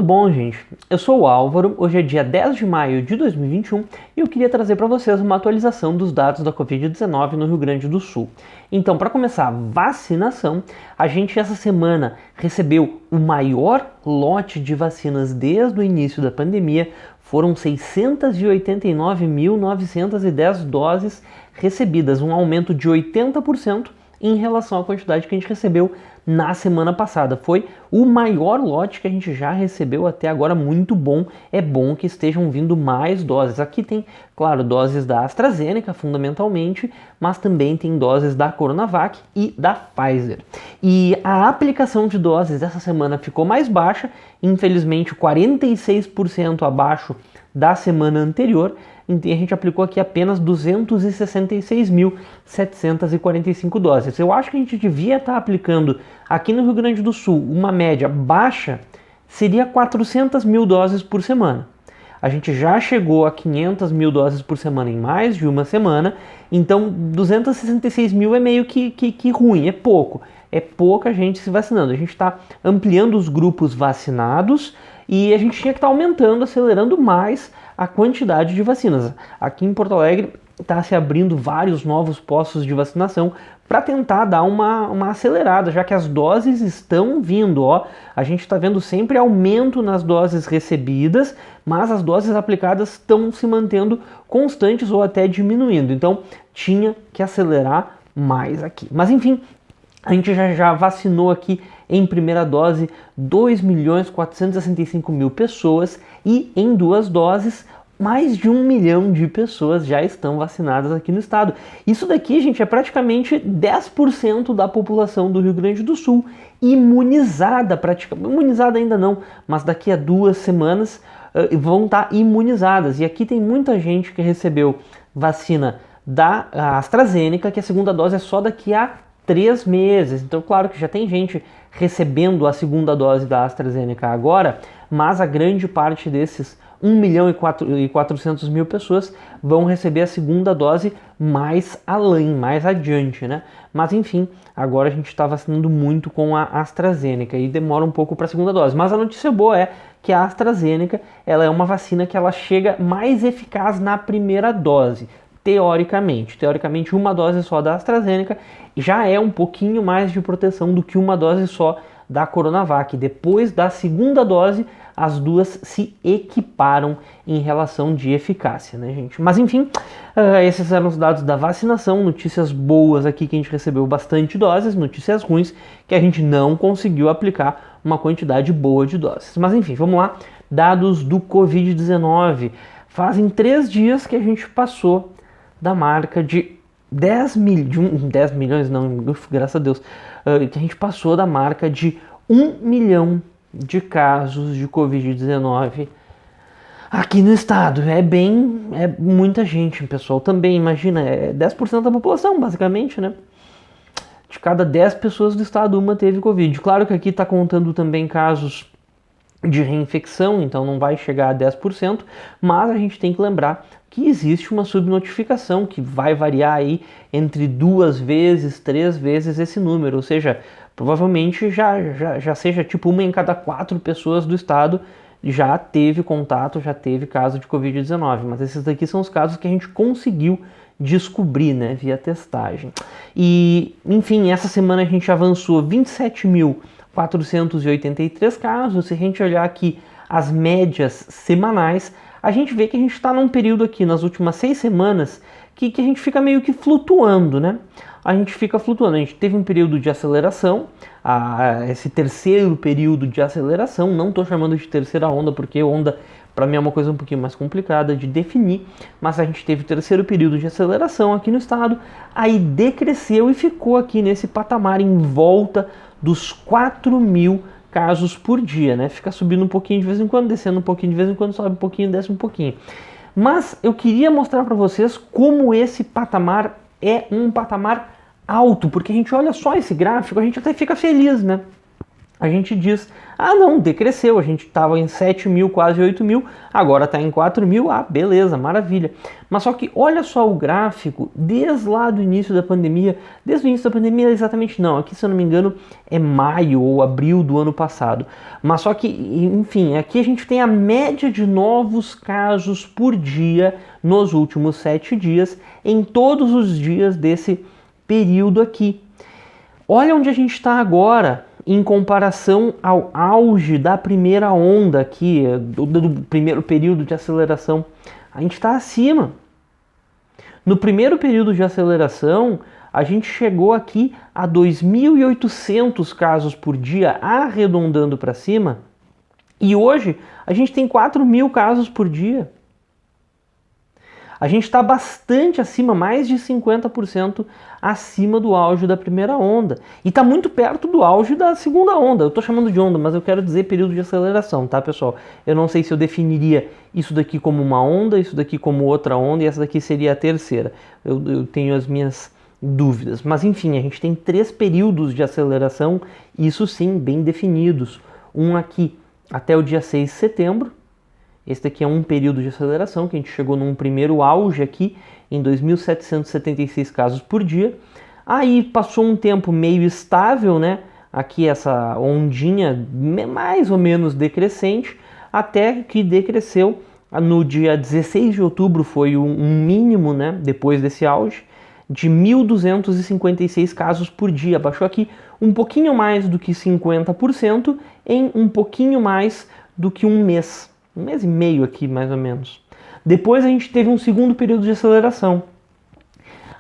Tudo bom, gente? Eu sou o Álvaro, hoje é dia 10 de maio de 2021 e eu queria trazer para vocês uma atualização dos dados da Covid-19 no Rio Grande do Sul. Então, para começar a vacinação, a gente essa semana recebeu o maior lote de vacinas desde o início da pandemia. Foram 689.910 doses recebidas, um aumento de 80% em relação à quantidade que a gente recebeu na semana passada. Foi o maior lote que a gente já recebeu até agora, muito bom. É bom que estejam vindo mais doses. Aqui tem, claro, doses da AstraZeneca, fundamentalmente, mas também tem doses da Coronavac e da Pfizer. E a aplicação de doses essa semana ficou mais baixa, infelizmente 46% abaixo da semana anterior. A gente aplicou aqui apenas 266.745 doses. Eu acho que a gente devia estar aplicando aqui no Rio Grande do Sul uma média baixa, seria 400 mil doses por semana. A gente já chegou a 500 mil doses por semana em mais de uma semana, então 266 mil é meio que ruim, é pouco. É pouca gente se vacinando. A gente está ampliando os grupos vacinados e a gente tinha que estar aumentando, acelerando mais a quantidade de vacinas. Aqui em Porto Alegre está se abrindo vários novos postos de vacinação para tentar dar uma acelerada, já que as doses estão vindo. A gente está vendo sempre aumento nas doses recebidas, mas as doses aplicadas estão se mantendo constantes ou até diminuindo. Então tinha que acelerar mais aqui. Mas enfim, a gente já vacinou aqui em primeira dose 2.465.000 pessoas e em duas doses mais de 1 milhão de pessoas já estão vacinadas aqui no estado. Isso daqui, gente, é praticamente 10% da população do Rio Grande do Sul imunizada, imunizada ainda não, mas daqui a 2 semanas vão estar imunizadas. E aqui tem muita gente que recebeu vacina da AstraZeneca, que a segunda dose é só daqui a 3 meses. Então, claro que já tem gente recebendo a segunda dose da AstraZeneca agora, mas a grande parte desses 1.400.000 pessoas vão receber a segunda dose mais além, mais adiante, né? Mas enfim, agora a gente está vacinando muito com a AstraZeneca e demora um pouco para a segunda dose. Mas a notícia boa é que a AstraZeneca ela é uma vacina que ela chega mais eficaz na primeira dose. Teoricamente, uma dose só da AstraZeneca já é um pouquinho mais de proteção do que uma dose só da Coronavac. Depois da segunda dose, as duas se equiparam em relação de eficácia, né, gente? Mas enfim, esses eram os dados da vacinação. Notícias boas aqui que a gente recebeu bastante doses, notícias ruins que a gente não conseguiu aplicar uma quantidade boa de doses. Mas enfim, vamos lá. Dados do Covid-19. Fazem 3 dias que a gente passou da marca de 10 milhões, não, graças a Deus, que a gente passou da marca de 1 milhão de casos de Covid-19 aqui no estado. É muita gente, pessoal. Também, imagina, é 10% da população, basicamente, né? De cada 10 pessoas do estado, uma teve Covid. Claro que aqui está contando também casos de reinfecção, então não vai chegar a 10%, mas a gente tem que lembrar que existe uma subnotificação que vai variar aí entre 2 vezes, 3 vezes esse número, ou seja, provavelmente já seja tipo 1 em cada 4 pessoas do estado já teve contato, já teve caso de Covid-19, mas esses daqui são os casos que a gente conseguiu descobrir, né, via testagem. E, enfim, essa semana a gente avançou 27.483 casos. Se a gente olhar aqui as médias semanais, a gente vê que a gente está num período aqui nas últimas 6 semanas que a gente fica meio que flutuando, né? A gente fica flutuando. A gente teve um período de aceleração, esse terceiro período de aceleração, não estou chamando de terceira onda, porque onda para mim é uma coisa um pouquinho mais complicada de definir, mas a gente teve o terceiro período de aceleração aqui no estado, aí decresceu e ficou aqui nesse patamar em volta dos 4.000 casos por dia, né? Fica subindo um pouquinho de vez em quando, descendo um pouquinho de vez em quando, sobe um pouquinho, desce um pouquinho. Mas eu queria mostrar para vocês como esse patamar é um patamar alto, porque a gente olha só esse gráfico, a gente até fica feliz, né? a gente diz, ah não, decresceu, a gente estava em 7 mil, quase 8 mil, agora está em 4 mil, ah, beleza, maravilha. Mas só que olha só o gráfico, desde lá do início da pandemia, desde o início da pandemia exatamente não, aqui se eu não me engano é maio ou abril do ano passado. Mas só que, enfim, aqui a gente tem a média de novos casos por dia nos últimos 7 dias, em todos os dias desse período aqui. Olha onde a gente está agora, em comparação ao auge da primeira onda aqui, do primeiro período de aceleração. A gente está acima. No primeiro período de aceleração, a gente chegou aqui a 2.800 casos por dia, arredondando para cima, e hoje a gente tem 4.000 casos por dia. A gente está bastante acima, mais de 50% acima do auge da primeira onda. E está muito perto do auge da segunda onda. Eu estou chamando de onda, mas eu quero dizer período de aceleração, tá, pessoal? Eu não sei se eu definiria isso daqui como uma onda, isso daqui como outra onda, e essa daqui seria a terceira. Eu tenho as minhas dúvidas. Mas enfim, a gente tem 3 períodos de aceleração, isso sim, bem definidos. Um aqui até o dia 6 de setembro. Esse daqui é um período de aceleração, que a gente chegou num primeiro auge aqui, em 2.776 casos por dia. Aí passou um tempo meio estável, né? Aqui essa ondinha mais ou menos decrescente, até que decresceu no dia 16 de outubro, foi um mínimo, né? Depois desse auge, de 1.256 casos por dia. Baixou aqui um pouquinho mais do que 50% em um pouquinho mais do que um mês. Um mês e meio aqui, mais ou menos. Depois a gente teve um segundo período de aceleração.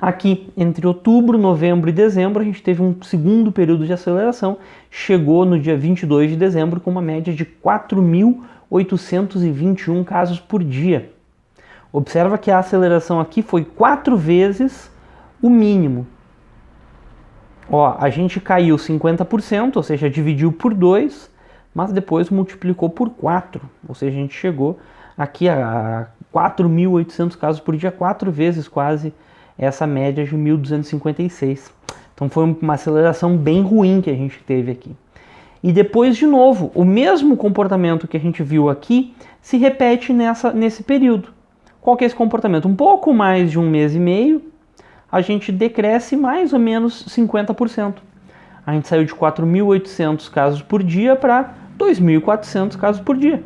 Aqui, entre outubro, novembro e dezembro, a gente teve um segundo período de aceleração. Chegou no dia 22 de dezembro com uma média de 4.821 casos por dia. Observa que a aceleração aqui foi 4 vezes o mínimo. Ó, a gente caiu 50%, ou seja, dividiu por 2, mas depois multiplicou por 4, ou seja, a gente chegou aqui a 4.800 casos por dia, 4 vezes quase essa média de 1.256. Então foi uma aceleração bem ruim que a gente teve aqui. E depois, de novo, o mesmo comportamento que a gente viu aqui se repete nesse período. Qual que é esse comportamento? Um pouco mais de um mês e meio, a gente decresce mais ou menos 50%. A gente saiu de 4.800 casos por dia para 2.400 casos por dia.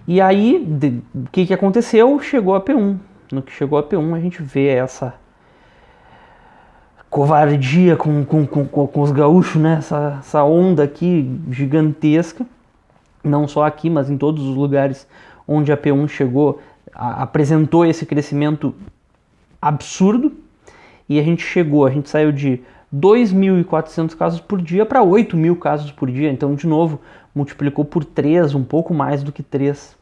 E aí, o que aconteceu? Chegou a P1. No que chegou a P1, a gente vê essa covardia com os gaúchos, né? Essa onda aqui gigantesca. Não só aqui, mas em todos os lugares onde a P1 chegou, apresentou esse crescimento absurdo. E a gente saiu de 2.400 casos por dia para 8.000 casos por dia. Então, de novo, multiplicou por 3, um pouco mais do que 3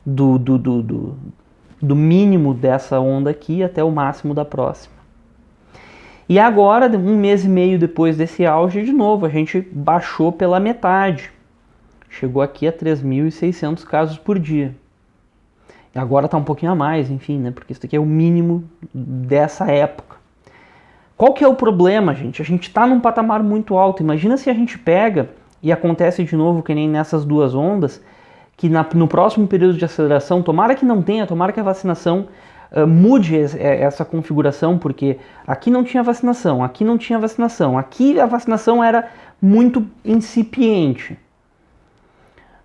do mínimo dessa onda aqui até o máximo da próxima. E agora, um mês e meio depois desse auge, de novo, a gente baixou pela metade. Chegou aqui a 3.600 casos por dia. E agora está um pouquinho a mais, enfim, né? Porque isso aqui é o mínimo dessa época. Qual que é o problema, gente? A gente está num patamar muito alto. Imagina se a gente pega e acontece de novo que nem nessas duas ondas, que no próximo período de aceleração, tomara que não tenha, tomara que a vacinação mude essa configuração, porque aqui não tinha vacinação, aqui não tinha vacinação, aqui a vacinação era muito incipiente.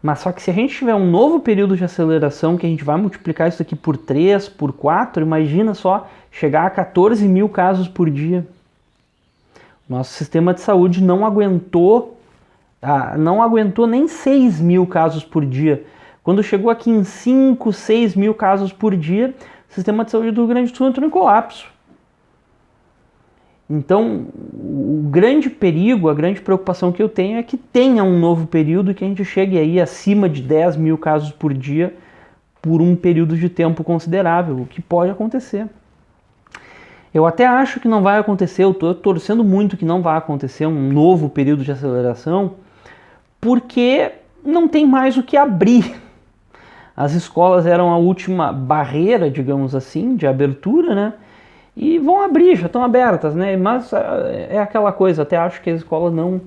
Mas só que se a gente tiver um novo período de aceleração, que a gente vai multiplicar isso aqui por 3, por 4, imagina só, chegar a 14.000 casos por dia. Nosso sistema de saúde não aguentou nem 6.000 casos por dia. Quando chegou aqui em 5, 6.000 casos por dia, o sistema de saúde do Rio Grande do Sul entrou em colapso. Então, o grande perigo, a grande preocupação que eu tenho é que tenha um novo período, que a gente chegue aí acima de 10.000 casos por dia por um período de tempo considerável, o que pode acontecer. Eu até acho que não vai acontecer, eu estou torcendo muito que não vai acontecer um novo período de aceleração, porque não tem mais o que abrir. As escolas eram a última barreira, digamos assim, de abertura, né? E vão abrir, já estão abertas, né? Mas é aquela coisa, até acho que as escolas não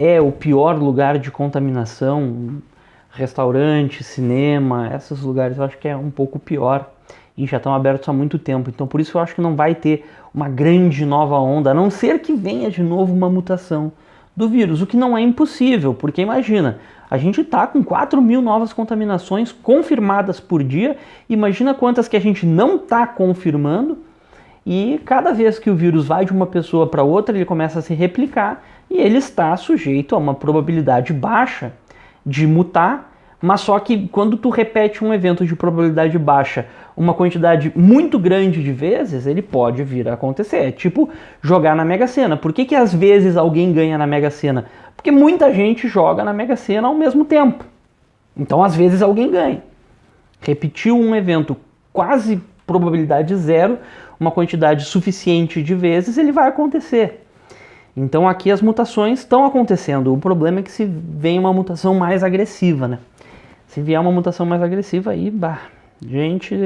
é o pior lugar de contaminação, restaurante, cinema, esses lugares eu acho que é um pouco pior e já estão abertos há muito tempo. Então por isso eu acho que não vai ter uma grande nova onda, a não ser que venha de novo uma mutação do vírus, o que não é impossível, porque imagina, a gente está com 4.000 novas contaminações confirmadas por dia, imagina quantas que a gente não está confirmando, e cada vez que o vírus vai de uma pessoa para outra, ele começa a se replicar e ele está sujeito a uma probabilidade baixa de mutar, mas só que quando tu repete um evento de probabilidade baixa uma quantidade muito grande de vezes, ele pode vir a acontecer. É tipo jogar na Mega Sena. Por que às vezes alguém ganha na Mega Sena? Porque muita gente joga na Mega Sena ao mesmo tempo. Então às vezes alguém ganha. Repetiu um evento quase probabilidade zero, uma quantidade suficiente de vezes, ele vai acontecer. Então aqui as mutações estão acontecendo. O problema é que se vem uma mutação mais agressiva, né? Se vier uma mutação mais agressiva, aí, gente,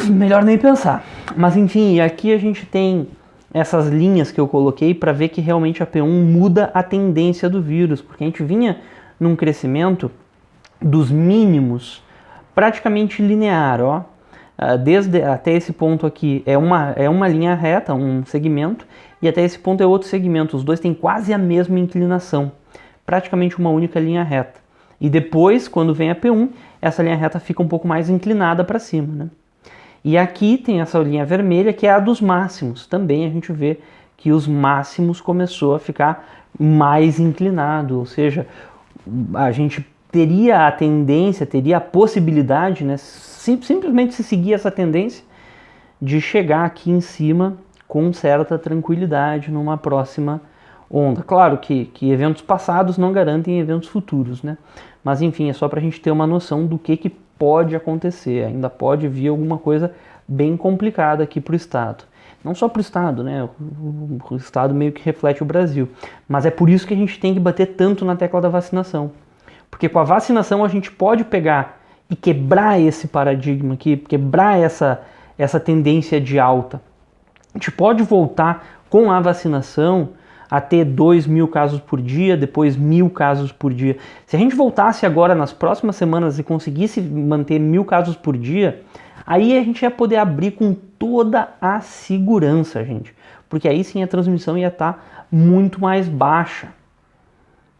melhor nem pensar. Mas enfim, aqui a gente tem essas linhas que eu coloquei para ver que realmente a P1 muda a tendência do vírus, porque a gente vinha num crescimento dos mínimos praticamente linear, ó. Desde até esse ponto aqui é uma linha reta, um segmento, e até esse ponto é outro segmento. Os dois têm quase a mesma inclinação, praticamente uma única linha reta. E depois, quando vem a P1, essa linha reta fica um pouco mais inclinada para cima, né? E aqui tem essa linha vermelha, que é a dos máximos. Também a gente vê que os máximos começou a ficar mais inclinado, ou seja, a gente teria a tendência, teria a possibilidade, né, simplesmente se seguir essa tendência, de chegar aqui em cima com certa tranquilidade numa próxima onda. Claro que eventos passados não garantem eventos futuros, né? Mas enfim, é só para a gente ter uma noção do que pode acontecer. Ainda pode vir alguma coisa bem complicada aqui para o Estado. Não só para o Estado, né? O Estado meio que reflete o Brasil. Mas é por isso que a gente tem que bater tanto na tecla da vacinação. Porque com a vacinação a gente pode pegar e quebrar esse paradigma aqui, quebrar essa tendência de alta. A gente pode voltar com a vacinação a ter 2.000 casos por dia, depois 1.000 casos por dia. Se a gente voltasse agora nas próximas semanas e conseguisse manter 1.000 casos por dia, aí a gente ia poder abrir com toda a segurança, gente. Porque aí sim a transmissão ia estar muito mais baixa.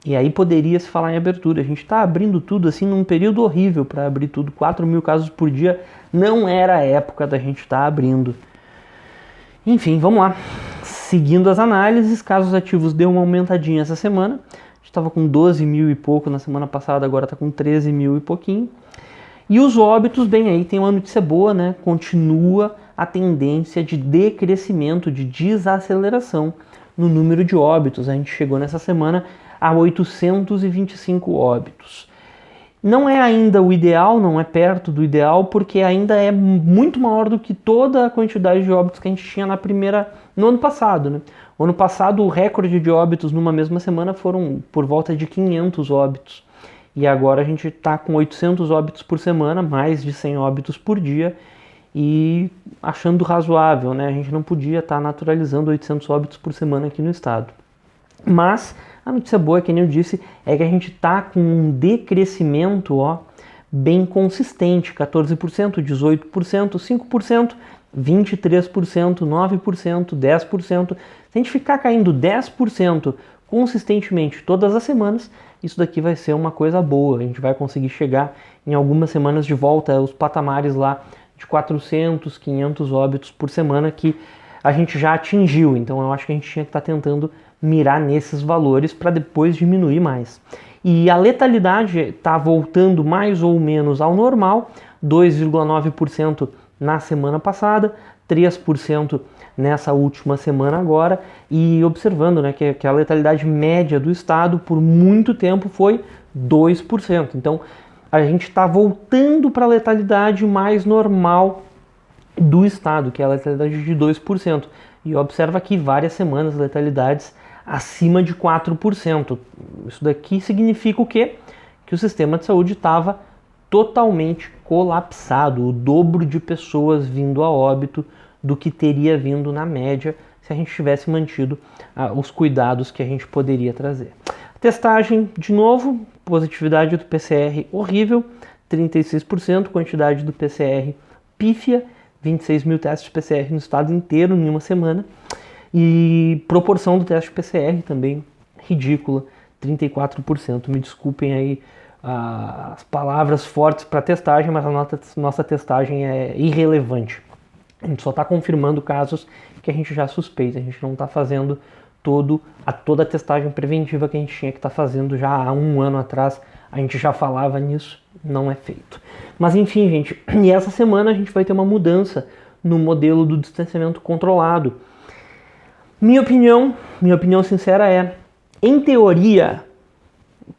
E aí poderia se falar em abertura. A gente está abrindo tudo assim num período horrível para abrir tudo. 4.000 casos por dia não era a época da gente estar abrindo. Enfim, vamos lá. Seguindo as análises, casos ativos deu uma aumentadinha essa semana. A gente estava com 12.000 e pouco na semana passada, agora está com 13.000 e pouquinho. E os óbitos, bem, aí tem uma notícia boa, né? Continua a tendência de decrescimento, de desaceleração no número de óbitos. A gente chegou nessa semana a 825 óbitos. Não é ainda o ideal, não é perto do ideal, porque ainda é muito maior do que toda a quantidade de óbitos que a gente tinha no ano passado, né? O ano passado o recorde de óbitos numa mesma semana foram por volta de 500 óbitos. E agora a gente está com 800 óbitos por semana, mais de 100 óbitos por dia, e achando razoável, né? A gente não podia estar naturalizando 800 óbitos por semana aqui no estado. Mas a notícia boa, que nem eu disse, é que a gente está com um decrescimento bem consistente, 14%, 18%, 5%, 23%, 9%, 10%. Se a gente ficar caindo 10% consistentemente todas as semanas, isso daqui vai ser uma coisa boa. A gente vai conseguir chegar em algumas semanas de volta aos patamares lá de 400, 500 óbitos por semana que a gente já atingiu. Então eu acho que a gente tinha que estar tentando mirar nesses valores para depois diminuir mais. E a letalidade está voltando mais ou menos ao normal, 2,9% na semana passada, 3% nessa última semana agora, e observando, né, que a letalidade média do estado por muito tempo foi 2%. Então a gente está voltando para a letalidade mais normal do estado, que é a letalidade de 2%. E observa aqui várias semanas letalidades acima de 4%. Isso daqui significa o quê? Que o sistema de saúde estava totalmente colapsado, o dobro de pessoas vindo a óbito do que teria vindo na média se a gente tivesse mantido os cuidados que a gente poderia trazer. Testagem, de novo, positividade do PCR horrível, 36%, quantidade do PCR pífia, 26 mil testes de PCR no estado inteiro em uma semana, e proporção do teste de PCR também ridícula, 34%. Me desculpem aí as palavras fortes para testagem, mas a nossa testagem é irrelevante. A gente só está confirmando casos que a gente já suspeita, a gente não está fazendo toda a testagem preventiva que a gente tinha que estar fazendo já há um ano atrás. A gente já falava nisso, não é feito. Mas enfim, gente, e essa semana a gente vai ter uma mudança no modelo do distanciamento controlado. Minha opinião sincera é, em teoria,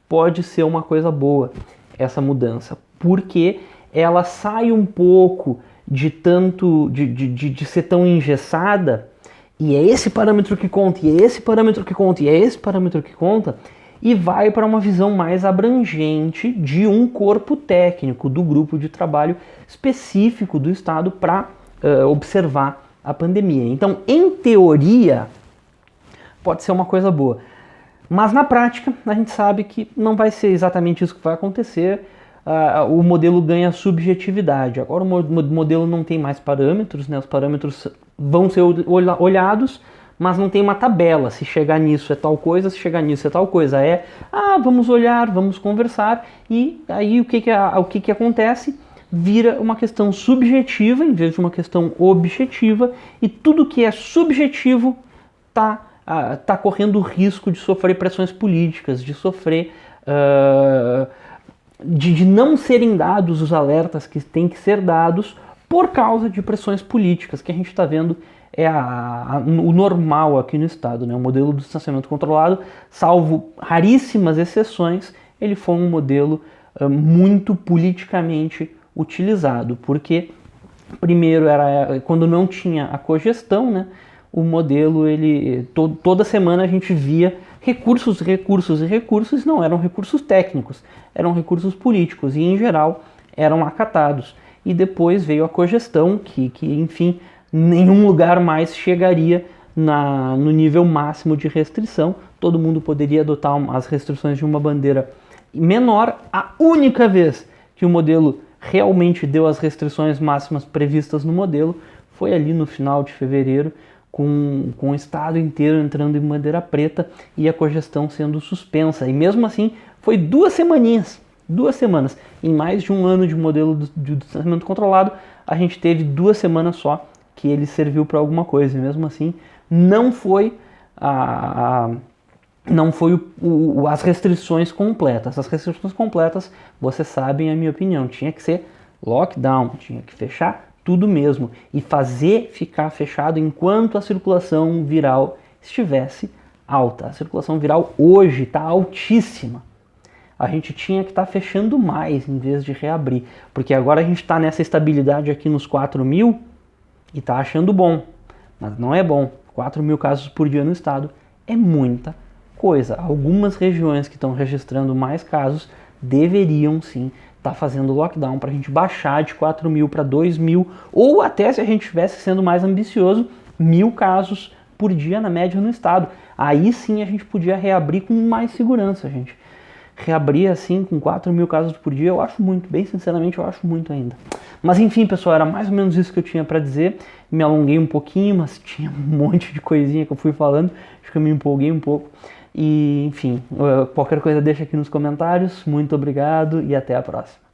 pode ser uma coisa boa essa mudança, porque ela sai um pouco de ser tão engessada, e é esse parâmetro que conta, e é esse parâmetro que conta, e é esse parâmetro que conta, e vai para uma visão mais abrangente de um corpo técnico, do grupo de trabalho específico do Estado para observar a pandemia. Então, em teoria, pode ser uma coisa boa. Mas na prática, a gente sabe que não vai ser exatamente isso que vai acontecer. O modelo ganha subjetividade. Agora o modelo não tem mais parâmetros, né? Os parâmetros vão ser olhados, mas não tem uma tabela. Se chegar nisso é tal coisa, se chegar nisso é tal coisa. Vamos olhar, vamos conversar, e aí o que acontece? Vira uma questão subjetiva em vez de uma questão objetiva, e tudo que é subjetivo está correndo o risco de sofrer pressões políticas, de sofrer de não serem dados os alertas que têm que ser dados por causa de pressões políticas, que a gente está vendo o normal aqui no Estado, né? O modelo do distanciamento controlado, salvo raríssimas exceções, ele foi um modelo muito politicamente utilizado, porque primeiro era quando não tinha a cogestão, né? O modelo, toda semana a gente via recursos, não eram recursos técnicos, eram recursos políticos, e em geral eram acatados. E depois veio a cogestão, que enfim, nenhum lugar mais chegaria no nível máximo de restrição, todo mundo poderia adotar as restrições de uma bandeira menor. A única vez que o modelo realmente deu as restrições máximas previstas no modelo foi ali no final de fevereiro, com o estado inteiro entrando em bandeira preta e a cogestão sendo suspensa. E mesmo assim, foi 2 semaninhas. Em mais de um ano de modelo de distanciamento controlado, a gente teve 2 semanas só que ele serviu para alguma coisa. E mesmo assim, não foi as restrições completas. As restrições completas, vocês sabem a minha opinião, tinha que ser lockdown, tinha que fechar tudo mesmo, e fazer ficar fechado enquanto a circulação viral estivesse alta. A circulação viral hoje está altíssima. A gente tinha que estar fechando mais em vez de reabrir, porque agora a gente está nessa estabilidade aqui nos 4.000 e está achando bom, mas não é bom. 4.000 casos por dia no estado é muita coisa. Algumas regiões que estão registrando mais casos deveriam sim tá fazendo lockdown para a gente baixar de 4.000 para 2.000, ou até, se a gente estivesse sendo mais ambicioso, 1.000 casos por dia na média no estado. Aí sim a gente podia reabrir com mais segurança, gente. Reabrir assim com 4.000 casos por dia, eu acho muito, bem sinceramente eu acho muito ainda. Mas enfim, pessoal, era mais ou menos isso que eu tinha para dizer. Me alonguei um pouquinho, mas tinha um monte de coisinha que eu fui falando, acho que eu me empolguei um pouco. E, enfim, qualquer coisa deixa aqui nos comentários. Muito obrigado e até a próxima.